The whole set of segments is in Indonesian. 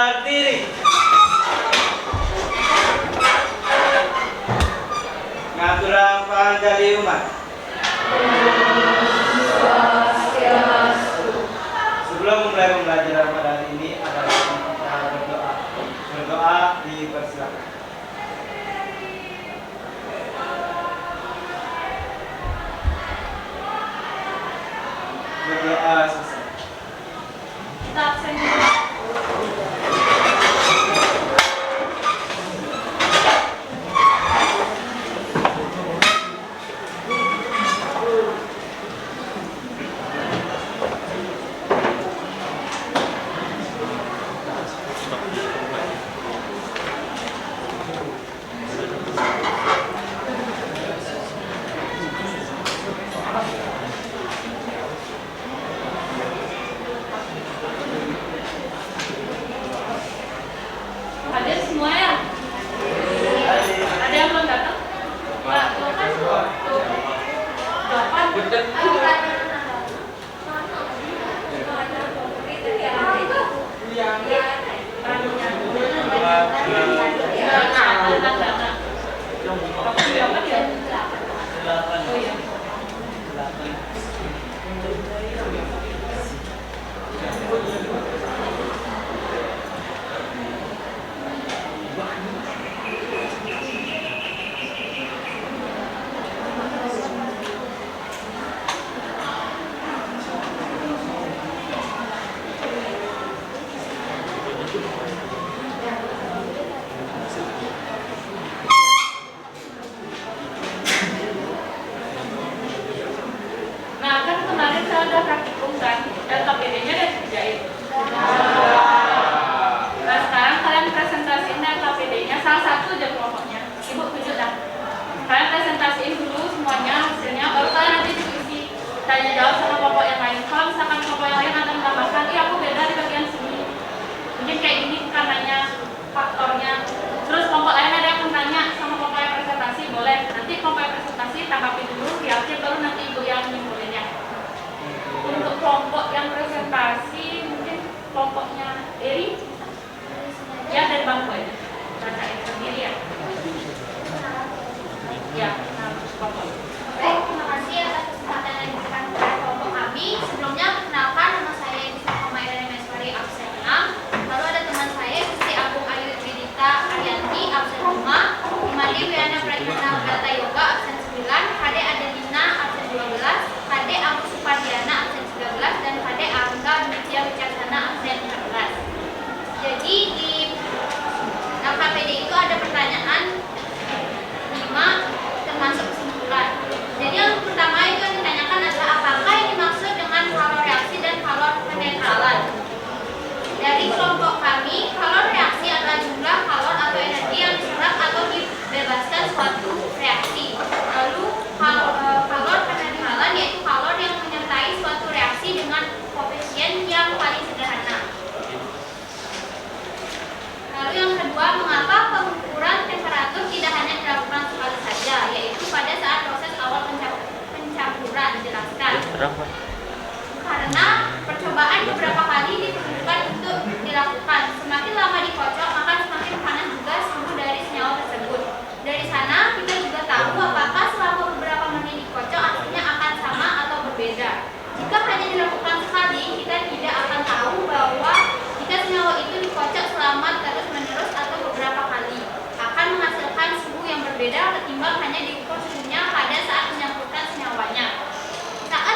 berdiri. Ngaturang panjali umat. Sebelum mulai pembelajaran pada hari ini adalah kita berdoa. Berdoa dipersilakan. Berdoa selesai. Kita absen. Hadir semua ya? Ada yang belum datang? Pak, tuh kan? Tuh.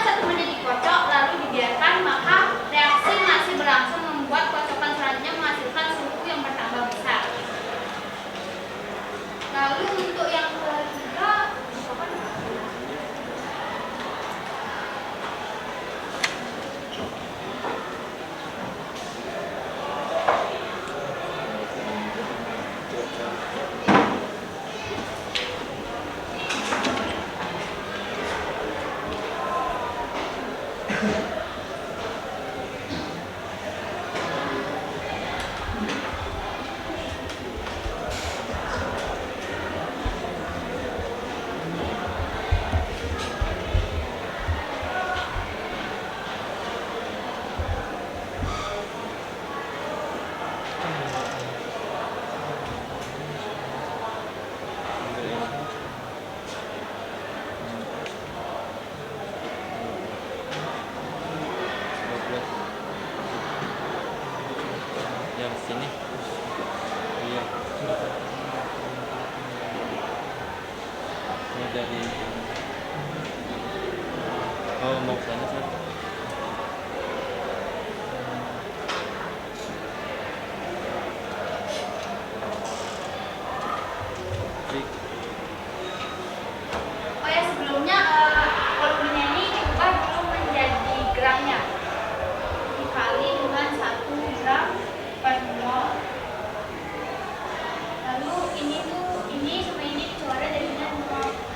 1 menit sini. Iya. Ini dari mau ke sana sih. Oh ya, sebelumnya volumenya ini diubah dulu menjadi gramnya, dikali dengan 1 gram per mol. Lalu ini sama ini dicoret jadinya 50.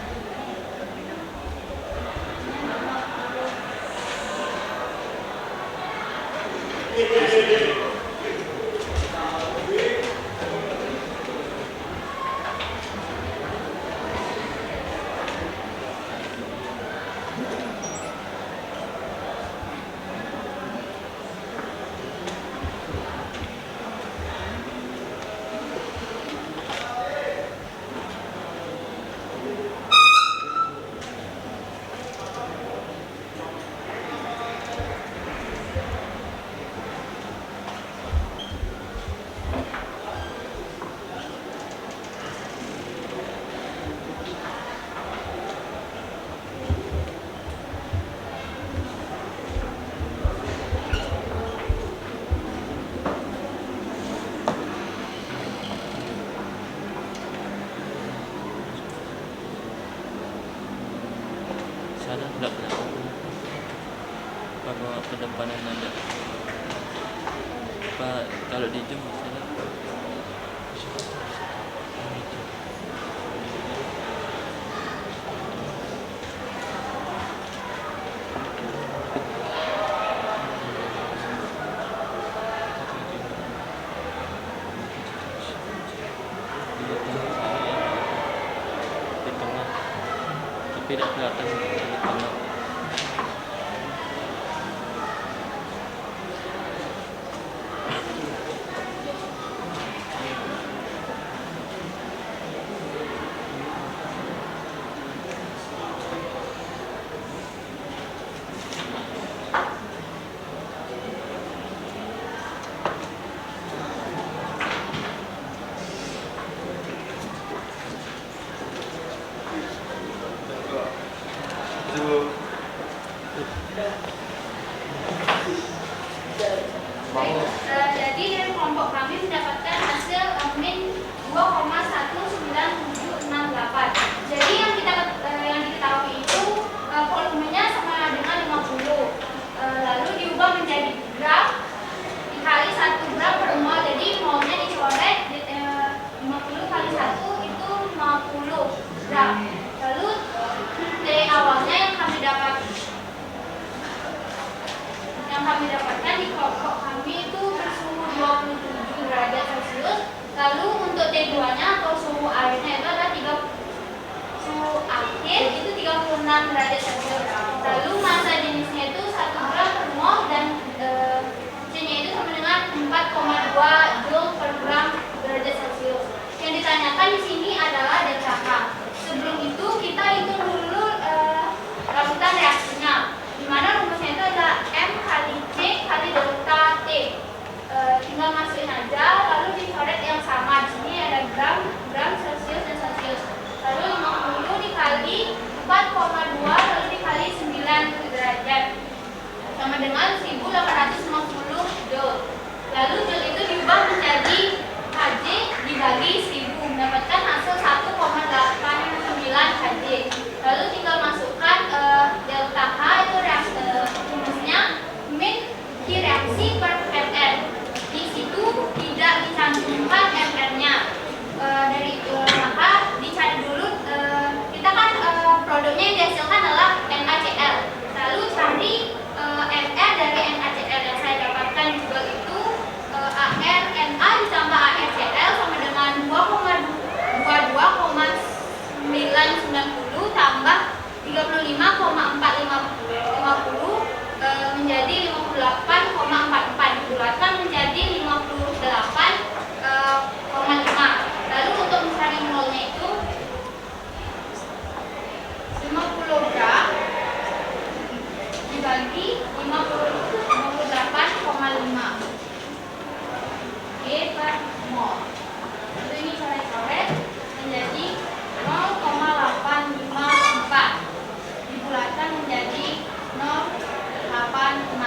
Sana enggak bawa pendempanan ada Pak, kalau di Zoom sana di tengah, tapi tidak kelihatan di tengah. Jadi dari kelompok kami mendapatkan hasil min 2,19768. Jadi yang diketahui itu volumenya sama dengan 50. Lalu diubah menjadi gram dikali 1 gram per mol. Jadi molnya dicoret, 50 kali 1 itu 50 gram. Lalu dari awalnya yang kami dapatkan di kelompok kami itu bersuhu 27 derajat Celcius. Lalu untuk T2-nya atau suhu airnya itu adalah suhu akhir itu 36 derajat Celcius. Lalu massa jenisnya itu 1 gram per mol dan C-nya itu sama dengan 4,2 joule per gram derajat Celcius. Yang ditanyakan di sini adalah delta K. Sebelum itu kita hitung dulu ramutan reaksinya, di mana rumusnya itu adalah M kali C kali delta T. Tinggal masukin aja, lalu dicoret yang sama. Di sini ada gram, Celcius dan Celcius. Lalu 50 dikali 4,2 lalu dikali 9 derajat sama dengan 1850 joule. Lalu joule itu per mol. Lalu ini coret-coret menjadi 0,854 dibulatkan menjadi 0,86.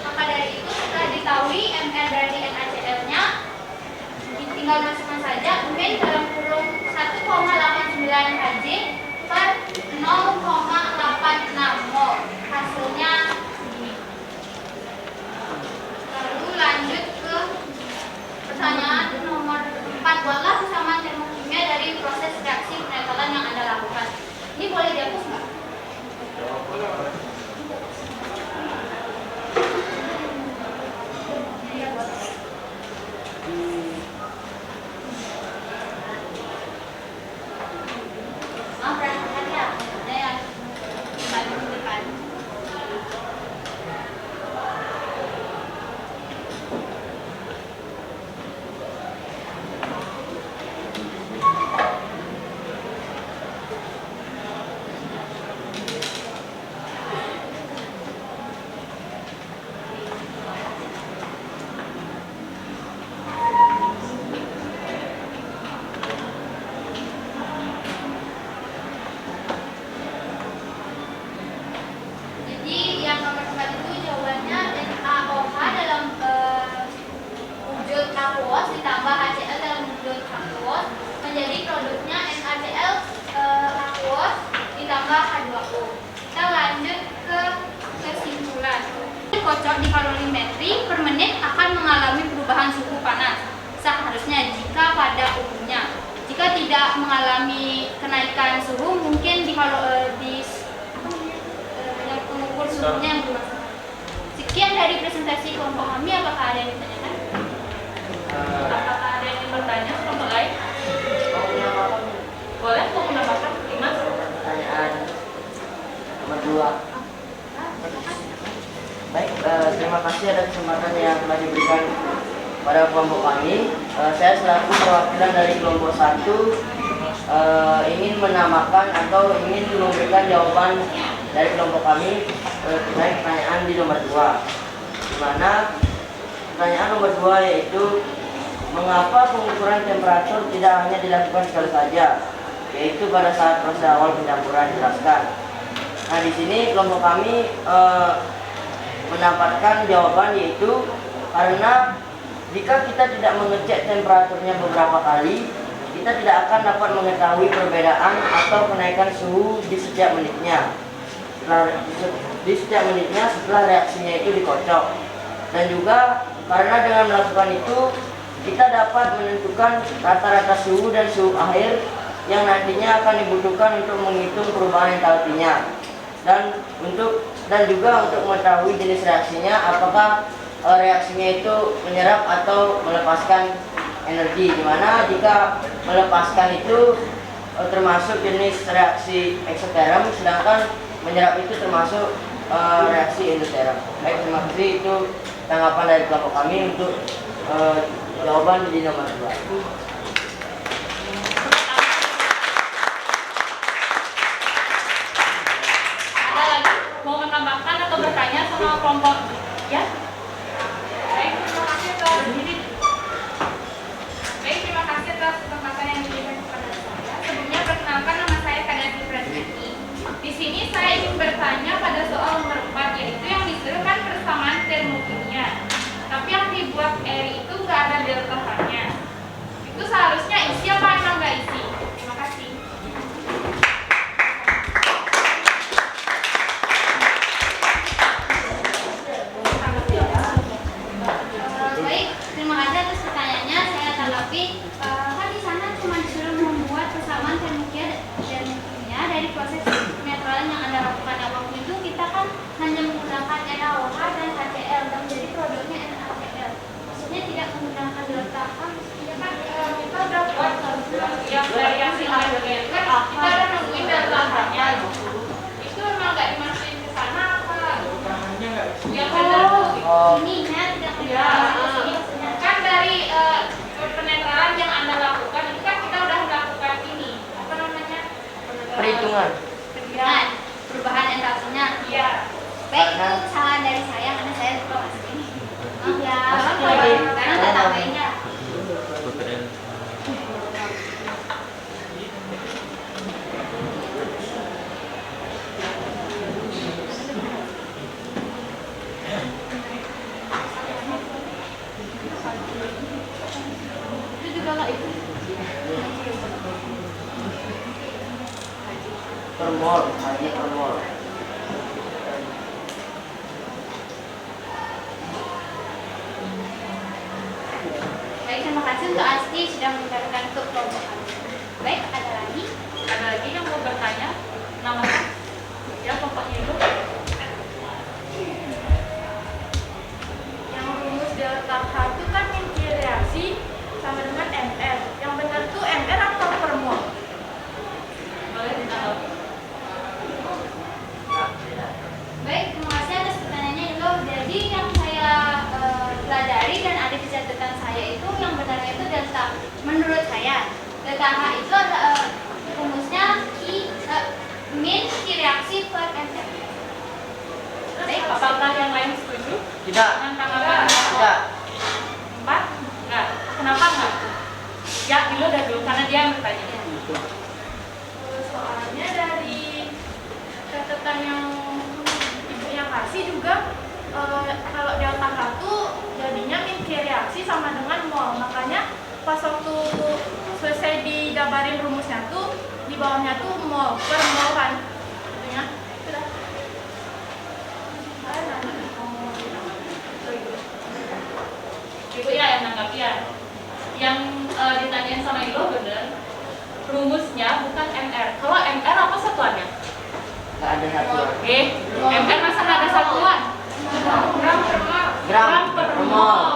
Maka dari itu setelah diketahui ml dari NaCl-nya, tinggal masukkan saja mungkin dalam kurung 1,89 Kj per 0,86 mol. Hasilnya segini. Lalu lanjut ke pertanyaan nomor 4. Buatlah persamaan termokimia dari proses reaksi penetralan yang Anda lakukan. Ini boleh dihapus nggak? Maaf, berantakan ya. Ada yang bantu di depan. Jadi yang nomor 4 itu jawabannya NaOH dalam wujud aqueous ditambah HCl dalam wujud aqueous menjadi produknya NaCl aqueous ditambah H2O. Kita lanjut ke kesimpulan. Kocok di kalorimetri per menit akan mengalami perubahan suhu panas seharusnya jika pada umumnya. Jika tidak mengalami kenaikan suhu, mungkin yang pengukur suhunya yang bermasalah. Sekian dari presentasi kelompok kami. Apakah ada yang ditanyakan? Apakah ada yang bertanya kelompok lain? Boleh, mau menambahkan? Dimas? Pertanyaan nomor 2. Baik, terima kasih atas kesempatan yang telah diberikan pada kelompok kami. Saya selaku perwakilan dari kelompok 1 ingin menambahkan atau ingin memberikan jawaban dari kelompok kami terkait pertanyaan di nomor 2. Di mana pertanyaan nomor 2 yaitu mengapa pengukuran temperatur tidak hanya dilakukan sekali saja, yaitu pada saat proses awal pencampuran. Jelaskan. Nah, di sini kelompok kami mendapatkan jawaban yaitu karena jika kita tidak mengecek temperaturnya beberapa kali, kita tidak akan dapat mengetahui perbedaan atau kenaikan suhu di setiap menitnya. Setelah reaksinya itu dikocok. Dan juga karena dengan melakukan itu kita dapat menentukan rata-rata suhu dan suhu akhir yang nantinya akan dibutuhkan untuk menghitung perubahan entalpinya. Dan juga untuk mengetahui jenis reaksinya, apakah reaksinya itu menyerap atau melepaskan energi. Dimana jika melepaskan itu termasuk jenis reaksi eksoterm, sedangkan menyerap itu termasuk reaksi endoterm. Baik, terima kasih. Itu tanggapan dari kelompok kami untuk jawaban di nomor 2. Mau menambahkan atau bertanya sama kelompok? Ya? Baik, terima kasih atas kesempatan yang diberikan kepada saya. Sebelumnya perkenalkan, nama saya Kadasi Prasiti. Di sini saya ingin bertanya pada soal nomor 4, yaitu yang disuruh kan persamaan termokimia. Tapi yang dibuat Eri itu nggak ada delta H-nya. Itu seharusnya isi apa emang nggak isi? Terima kasih. Baik, terima kasih atas pertanyaannya. Saya tanggapi, kan di sana cuma disuruh membuat persamaan termokimia dari proses penetralan yang Anda lakukan. Waktu itu kita kan hanya menggunakan NaOH dan HCl dan menjadi produknya NaCl. Maksudnya tidak menggunakan delta H. Ya kan kita udah buat Yang dari yang hidrogen kan kita udah nemuin delta H-nya. Itu memang nggak dimasukin ke sana apa? Yang benar ininya tidak ya, menggunakan kan dari penetralan yang Anda lakukan itu kan kita udah melakukan ini apa namanya Perhitungan. perubahan entalpinya. Iya. Baik, itu kesalahan dari saya karena saya lupa masuk ini. Maaf ya. Masuk lagi. Karena kita tambahinnya. PPL. Itu juga nggak itu. Per mol, haji per mol. Baik, terima kasih untuk Asti sudah mendengarkan untuk kelompok kami. Baik, ada lagi? Ada lagi yang mau bertanya? Namanya? Ya, kelompoknya itu. Yang rumus delta H itu kan inti reaksi sama dengan MR. Yang benar tuh MR atau per mol? Boleh ditanggapi? Baik, terima kasih atas pertanyaannya Ilo. Jadi yang saya pelajari dan ada di catatan saya itu yang benarnya itu delta. Menurut saya, delta H itu ada rumusnya min Q reaksi per MR. Baik, apakah yang lain setuju? Tidak. Dengan tanggapan Tidak. 4? Enggak. Kenapa enggak? Ya, dulu dah dulu karena dia yang bertanya. Soalnya dari catatan yang ibu yang kasih juga kalau delta H itu jadinya min Q reaksi sama dengan mol. Makanya pas waktu selesai dijabarin rumusnya tuh di bawahnya tuh mol per mol kan. Artinya sudah. Ibu ya yang nanggapi ya. Yang ditanyain sama Ilo bener. Rumusnya bukan MR. Kalau MR apa satuannya? Nggak ada satuan. Oke, MR masa nggak ada satuan? Gram per mol. Gram per mol.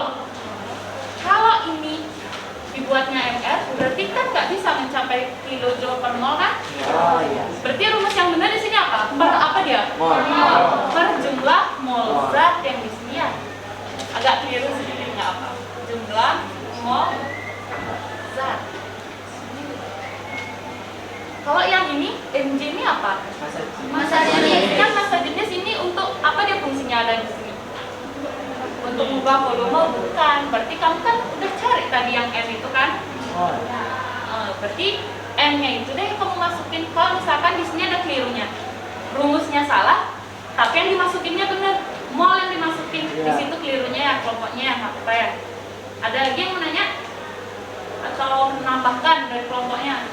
Kalau ini dibuatnya MR, berarti kan nggak bisa mencapai kilojoule per mol kan? Oh iya. Berarti rumus yang benar di sini apa? Per apa dia? Mol. Per jumlah mol zat yang di sini ya. Agak keliru sedikit nggak apa? Jumlah mol zat. Kalau yang ini Mg ini apa? Massa jenis. Kan massa jenis ini untuk apa dia fungsinya ada di sini? Untuk mengubah volume bukan. Berarti kamu kan udah cari tadi yang M itu kan? Oh. Berarti M-nya itu deh kamu masukin. Kalau misalkan di sini ada kelirunya, rumusnya salah, tapi yang dimasukinnya benar. Mol yang dimasukin di Iya. situ kelirunya ya, kelompoknya ya, apa ya? Ada lagi yang mau nanya? Atau menambahkan dari kelompoknya?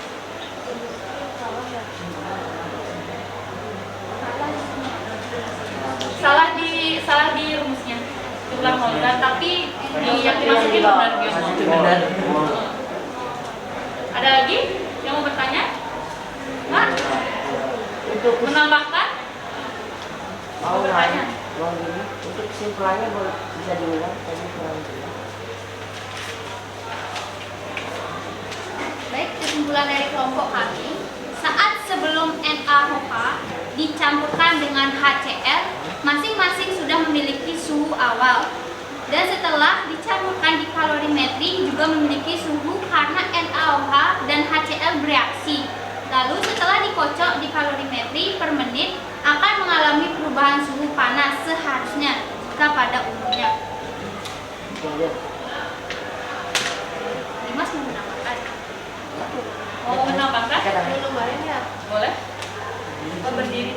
Salah di rumusnya jumlah mol zat, tapi di yang dimasukin benar dia mol. Itu benar. Ada lagi yang mau bertanya? Nggak? Untuk Menambahkan? mau bertanya? mau gini, untuk kesimpulannya boleh bisa diulang tadi kurang jelas. Baik, kesimpulan dari kelompok kami, saat sebelum NaOH dicampurkan dengan HCl, masing-masing sudah memiliki suhu awal. Dan setelah dicampurkan di kalorimetri juga memiliki suhu karena NaOH dan HCl bereaksi. Lalu setelah dikocok di kalorimetri per menit akan mengalami perubahan suhu panas seharusnya jika pada umumnya. Dimas mau menambahkan? Mau menambahkan? Kemarin ya, Boleh? Oh, berdiri.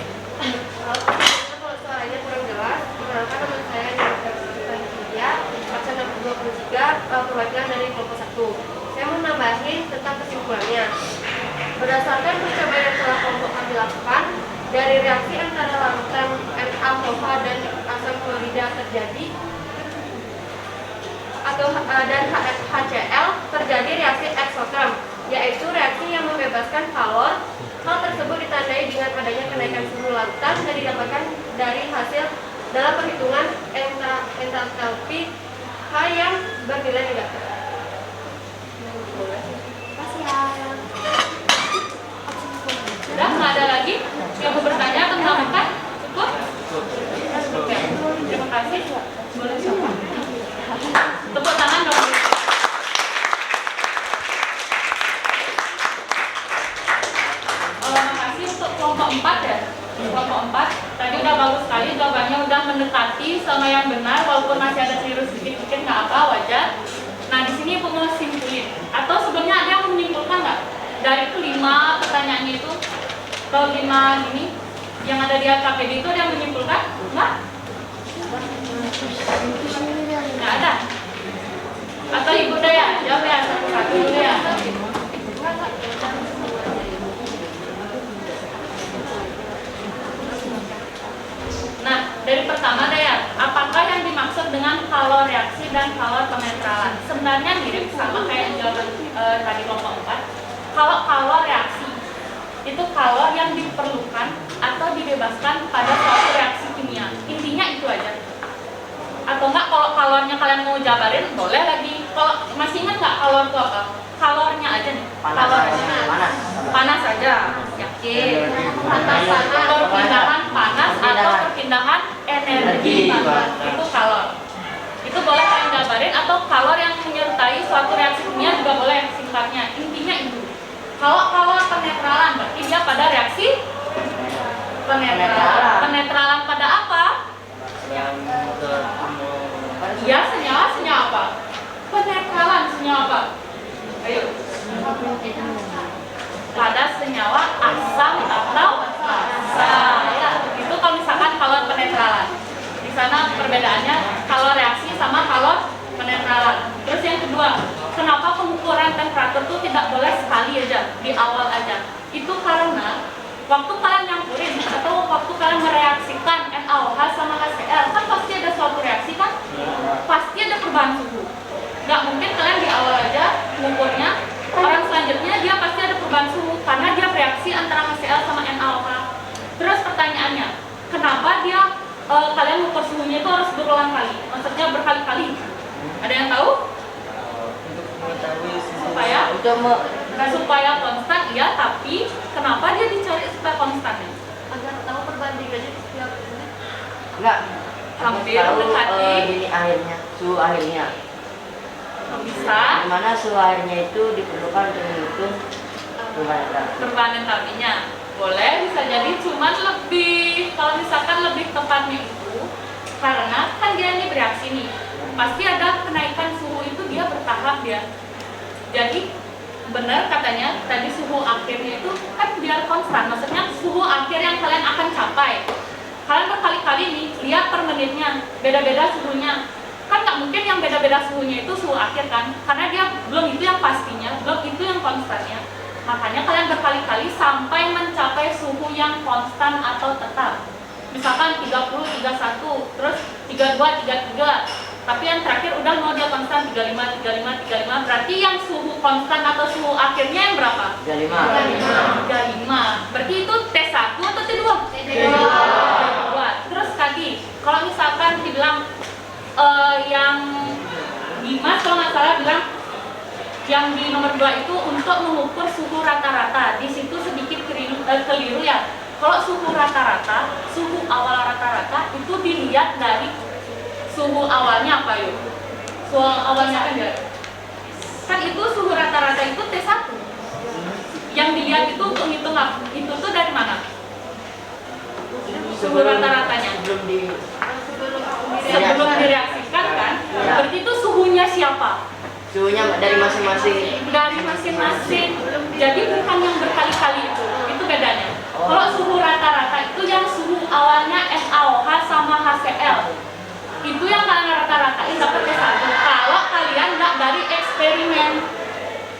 kalau suaranya kurang jelas, perkenalkan nama saya Universitas Media, absen 23, perwakilan dari kelompok 1. Saya mau nambahin tentang kesimpulannya. Berdasarkan percobaan yang telah kelompok kami lakukan, dari reaksi antara larutan NaOH dan asam klorida terjadi dan HCl terjadi reaksi eksoterm, yaitu reaksi yang membebaskan kalor. Hal tersebut ditandai dengan adanya kenaikan suhu larutan dan didapatkan dari hasil dalam perhitungan entalpi H yang bernilai negatif. Kasih ya. Sudah, nggak ada lagi yang mau bertanya atau menambahkan? Cukup? Oke, terima kasih. Boleh siapa? Tepuk tangan dong. Makasih untuk kelompok 4 ya. Kelompok 4 tadi udah bagus sekali, jawabannya udah mendekati sama yang benar, walaupun masih ada keliru sedikit-sedikit nggak apa, wajar. Kalau 5 ini yang ada di AKPD itu ada yang menyimpulkan? Enggak? Enggak ada. Atau Ibu Daya, jawab ya satu-satu dulu ya. Nah, dari pertama Daya, apakah yang dimaksud dengan kalor reaksi dan kalor penetralan? Sebenarnya mirip sama kayak jawaban tadi kelompok 4. Kalau kalor reaksi itu kalor yang diperlukan atau dibebaskan pada suatu reaksi kimia. Intinya itu aja. Atau enggak kalau kalornya kalian mau jabarin boleh lagi. Kalau masih ingat nggak kalor itu apa? Kalornya aja nih. Panas aja. Yakin? Perpindahan panas atau perpindahan energi panas. Itu kalor. Itu boleh kalian jabarin atau kalor yang menyertai suatu reaksi kimia juga boleh singkatnya. Intinya itu. Kalau kalor penetralan berarti dia pada reaksi penetralan. Penetralan pada apa? Ya, senyawa apa? Penetralan senyawa apa? Ayo. Pada senyawa asam atau basa. Ya, itu kalau misalkan kalor penetralan. Di sana perbedaannya kalor reaksi sama kalor penetralan. Terus yang kedua, kenapa pengukuran temperatur itu tidak boleh sekali aja, di awal aja? Itu karena waktu kalian nyampurin atau waktu kalian mereaksikan NaOH sama HCl, kan pasti ada suatu reaksi kan? Pasti ada perubahan suhu. Nggak mungkin kalian di awal aja mengukurnya, orang selanjutnya dia pasti ada perubahan suhu karena dia bereaksi antara HCl sama NaOH. Terus pertanyaannya, kenapa dia kalian mengukur suhunya itu harus berulang kali? Maksudnya berkali-kali? Ada yang tahu? Supaya konstan, iya, tapi kenapa dia dicari supaya konstan? Agar tahu perbandingannya di setiap unit. Enggak. Hampir Tahu mendekati. ini akhirnya, suhu akhirnya. Bisa. Dimana suhu akhirnya itu diperlukan untuk menghitung Perubahan entalpinya. Boleh, bisa jadi, cuman lebih, kalau misalkan lebih tepatnya itu, karena kan dia ini bereaksi nih, pasti ada kenaikan suhu itu dia bertahap dia. Jadi benar katanya tadi suhu akhirnya itu kan biar konstan, maksudnya suhu akhir yang kalian akan capai. Kalian berkali-kali nih lihat per menitnya beda-beda suhunya. Kan nggak mungkin yang beda-beda suhunya itu suhu akhir kan, karena dia belum itu yang pastinya, belum itu yang konstannya. Makanya kalian berkali-kali sampai mencapai suhu yang konstan atau tetap. Misalkan 30, 31, terus 32, 33. Tapi yang terakhir udah mau dia konstan 35, 35, 35. Berarti yang suhu konstan atau suhu akhirnya yang berapa? 35. Berarti itu T1 atau T2? T2. Terus tadi, kalau misalkan dibilang yang Dimas kalau nggak salah bilang yang di nomor 2 itu untuk mengukur suhu rata-rata. Di situ sedikit keliru ya. Kalau suhu rata-rata, suhu awal rata-rata itu dilihat dari suhu awalnya apa yuk? Suhu awalnya kan enggak? Kan itu suhu rata-rata itu T1. Yang dilihat itu untuk ngitung apa? Itu tuh dari mana? Suhu rata-ratanya. Sebelum direaksikan kan? Berarti itu suhunya siapa? Suhunya dari masing-masing. Dari masing-masing. Jadi bukan yang berkali-kali itu bedanya. Kalau suhu rata-rata itu yang suhu awalnya NaOH sama HCl. Itu yang kalian rata-ratain dapat T1. Kalau kalian nggak dari eksperimen,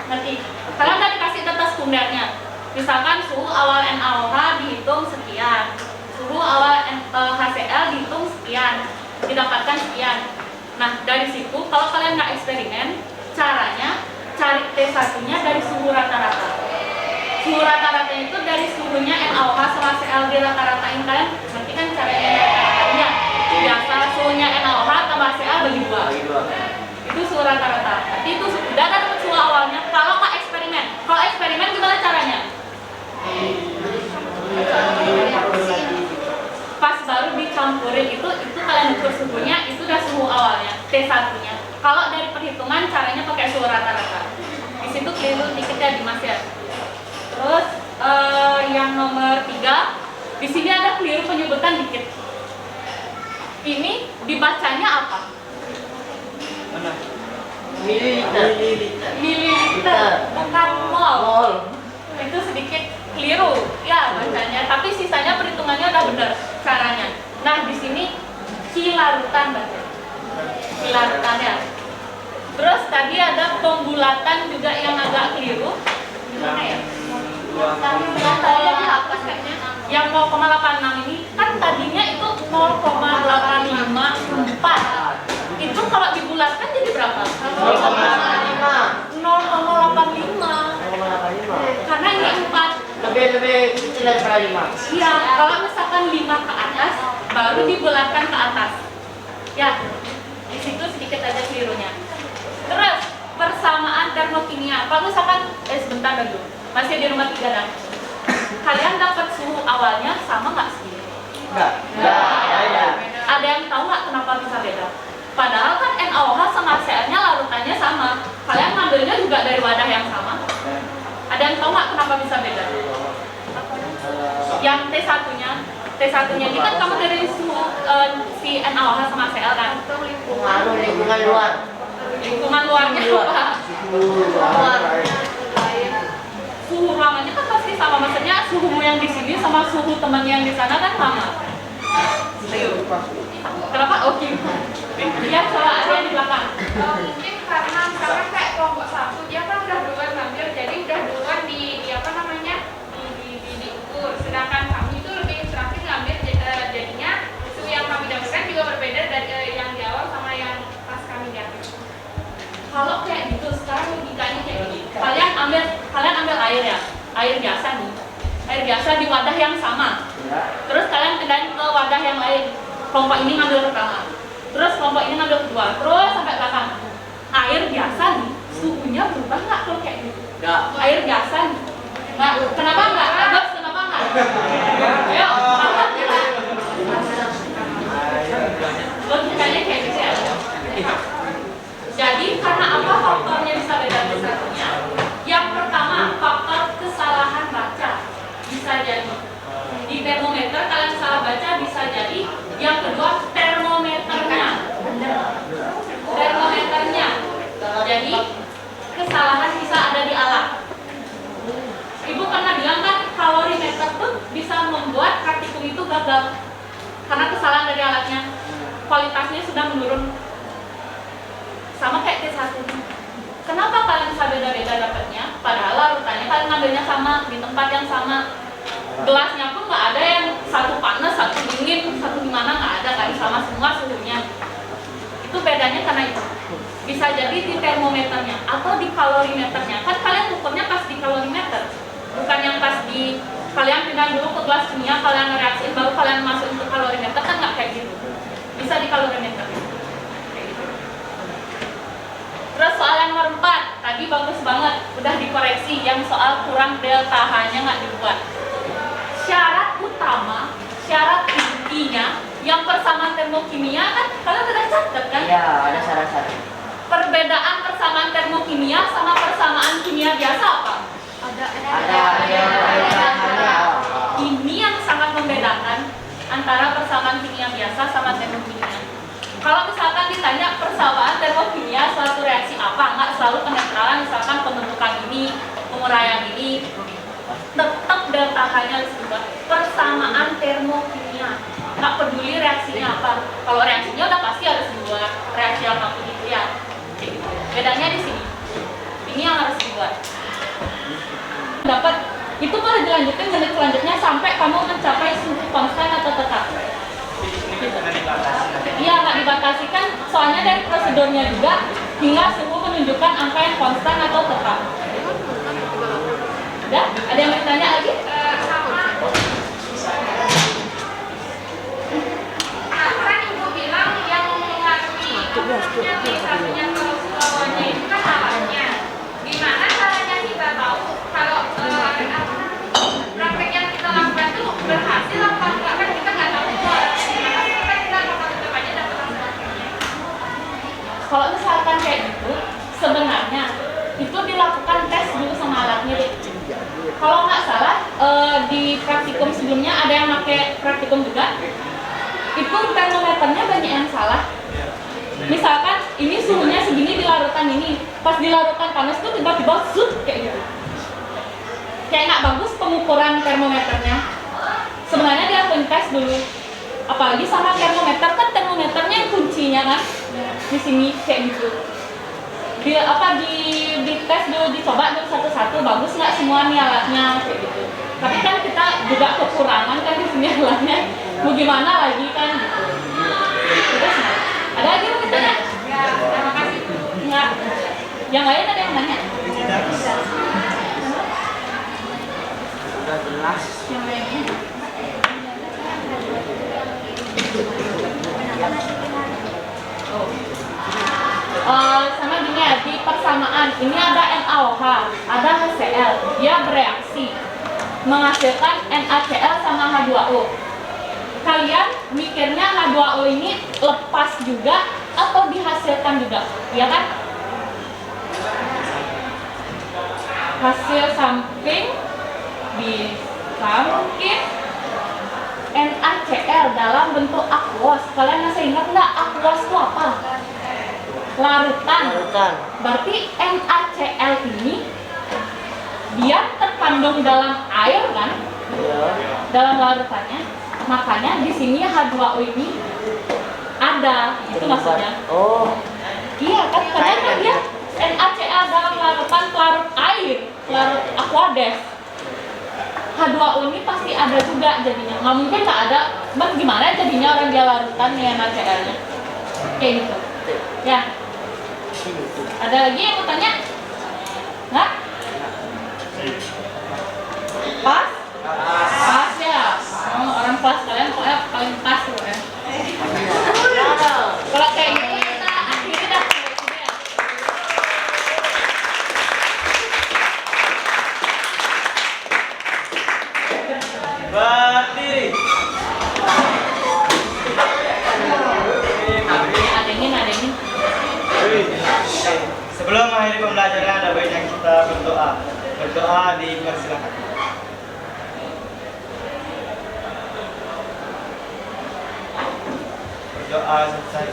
nanti kalian nggak dikasih data sekundernya. Misalkan suhu awal NaOH dihitung sekian, suhu awal HCl dihitung sekian, didapatkan sekian. Nah dari situ kalau kalian nggak eksperimen, caranya cari T1-nya dari suhu rata-rata. Suhu rata-rata itu dari suhunya NaOH sama HCl dirata-ratain kalian. Nanti kan caranya rata-ratanya biasa suhunya NaOH tambah HCl bagi 2. Itu suhu rata-rata. Nanti itu sudah dapat suhu awalnya. Kalau nggak eksperimen, kalau eksperimen gimana caranya? Pas baru dicampurin itu kalian ukur suhunya, itu udah suhu awalnya T1-nya. Kalau dari perhitungan caranya pakai suhu rata-rata. Di situ keliru dikit ya Dimas ya. Terus yang nomor 3, di sini ada keliru penyebutan dikit. Ini dibacanya apa? Mana? Mililiter. Mililiter, bukan mol. Itu sedikit keliru ya bacanya, tapi sisanya perhitungannya udah benar caranya. Nah di sini kilarutan baca, kilarutannya. Terus tadi ada pembulatan juga yang agak keliru. Gimana ya? Yang 0,86 ini kan tadinya itu 0,854. Itu kalau dibulatkan jadi berapa? 0,85. Karena ini 4. Lebih kecil daripada 5. Iya, kalau misalkan 5 ke atas, baru dibulatkan ke atas. Ya, di situ sedikit aja kelirunya. Terus persamaan termokimia. Kalau misalkan, sebentar dulu, masih di rumah 3 dah. Kalian dapat suhu awalnya sama nggak sih? Enggak. Ada yang tahu nggak kenapa bisa beda? Padahal kan NaOH sama Cl-nya larutannya sama. Kalian ngambilnya juga dari wadah yang sama. Ada yang tahu nggak kenapa bisa beda? Yang T1-nya ini kan kamu dari suhu si NaOH sama Cl kan? Pengaruh lingkungan luar. Lingkungan luarnya apa? Suhu ruangannya kan pasti sama, maksudnya suhu yang di sini sama suhu temannya yang di sana kan sama. Kenapa? Oke. Dia coba ada yang di belakang. Mungkin karena misalkan kayak kelompok 1 dia kan udah duluan ngambil, jadi udah duluan di apa namanya diukur. Sedangkan kami itu lebih terakhir ngambil, jadinya suhu yang kami dapatkan juga berbeda dari yang di awal sama yang pas kami di akhir. Kalau kayak gitu sekarang logikanya kayak gini. Kalian ambil air ya, air biasa nih. Air biasa di wadah yang sama. Terus kalian pindahin ke wadah yang lain. Kelompok ini ngambil pertama. Terus kelompok ini ngambil kedua. Terus sampai belakang. Air biasa nih, suhunya berubah nggak kalau kayak gitu? Enggak. Air biasa nih. Nggak. Kenapa nggak? Abas, kenapa nggak? Ayo, paham kita. Logikanya kayak gitu ya. Jadi karena apa faktornya bisa beda-bedanya? Yang pertama faktor kesalahan baca bisa jadi di termometer kalian salah baca bisa jadi. Yang kedua termometernya, jadi kesalahan bisa ada di alat. Ibu pernah bilang kan kalorimeter tuh bisa membuat praktikum itu gagal karena kesalahan dari alatnya, kualitasnya sudah menurun. Sama kayak T1. Kenapa kalian bisa beda-beda dapatnya? Padahal larutannya kalian ngambilnya sama, di tempat yang sama. Gelasnya pun nggak ada yang satu panas, satu dingin, satu gimana, nggak ada, kan sama semua suhunya. Itu bedanya karena itu. Bisa jadi di termometernya atau di kalorimeternya. Kan kalian ukurnya pas di kalorimeter, bukan yang pas di kalian pindah dulu ke gelas kimia, kalian reaksiin baru kalian masukin ke kalorimeter, kan nggak kayak gitu. Bisa di kalorimeter. Terus soal yang nomor 4, tadi bagus banget, udah dikoreksi. Yang soal kurang delta H-nya nggak dibuat. Syarat utama, syarat intinya, yang persamaan termokimia kan kalian udah catat kan? Iya, ada syarat-syarat. Perbedaan persamaan termokimia sama persamaan kimia biasa apa? Ada hanya. Ini yang sangat membedakan antara persamaan kimia biasa sama termokimia. Kalau misalkan ditanya persamaan termokimia suatu reaksi apa, nggak selalu penetralan, misalkan pembentukan ini, penguraian ini, tetap delta H-nya harus dibuat persamaan termokimia. Nggak peduli reaksinya apa. Kalau reaksinya udah pasti harus dibuat reaksi apapun itu ya. Bedanya di sini. Ini yang harus dibuat. Dapat itu boleh dilanjutin menit selanjutnya sampai kamu mencapai suhu konstan atau tetap. Iya, nggak dibatasi kan, soalnya dari prosedurnya juga hingga suhu menunjukkan angka yang konstan atau tetap. Udah? Ada yang mau ditanya lagi? Kan ibu bilang yang mengerti yang di satunya lawannya itu kan alatnya. Gimana caranya kita tahu kalau praktek yang kita lakukan itu berhasil apa enggak, kan kita nggak tahu. Kalau misalkan kayak gitu, sebenarnya itu dilakukan tes dulu sama alatnya deh. Kalau nggak salah, di praktikum sebelumnya ada yang pakai praktikum juga. Itu termometernya banyak yang salah. Misalkan ini suhunya segini di larutan ini, pas di larutan panas tuh tiba-tiba zut kayak gitu. kayak nggak bagus pengukuran termometernya. Sebenarnya dilakuin tes dulu. Apalagi sama termometer, kan termometernya yang kuncinya kan di sini kayak gitu. Di tes dulu, dicoba dulu satu-satu, bagus nggak semua nih alatnya kayak gitu. Tapi kan kita juga kekurangan kan di sini alatnya. Mau gimana lagi kan gitu. Terus ada lagi yang ditanya? Ya, terima kasih. Enggak. Yang lain ada yang nanya? Sudah jelas. Yang lainnya? Sama gini ya, di persamaan ini ada NaOH, ada HCl, dia bereaksi menghasilkan NaCl sama H2O. Kalian mikirnya H2O ini lepas juga atau dihasilkan juga, ya kan? Hasil samping bisa mungkin NaCl dalam bentuk aquos. Kalian masih ingat nggak aquos itu apa? Larutan. Berarti NaCl ini dia terkandung dalam air kan? Ya. Dalam larutannya. Makanya di sini H2O ini ada. Itu maksudnya. Oh, Iya kan? Karena kan dia NaCl dalam larutan larut air, larut aquades. H2O ini pasti ada juga jadinya. Nggak mungkin nggak ada. Gimana jadinya orang dia larutan nih NaCl-nya? Kayak gitu. Ya. Ada lagi yang mau tanya? Nggak? Pas? Pas ya? Oh, orang pas. Kalian pokoknya paling pas loh ya. Kalau kayak gitu kita akhiri dah sampai sini ya. Berdiri. Adengin. Sebelum mengakhiri pembelajaran, ada baiknya kita berdoa. Berdoa dipersilakan. Berdoa selesai.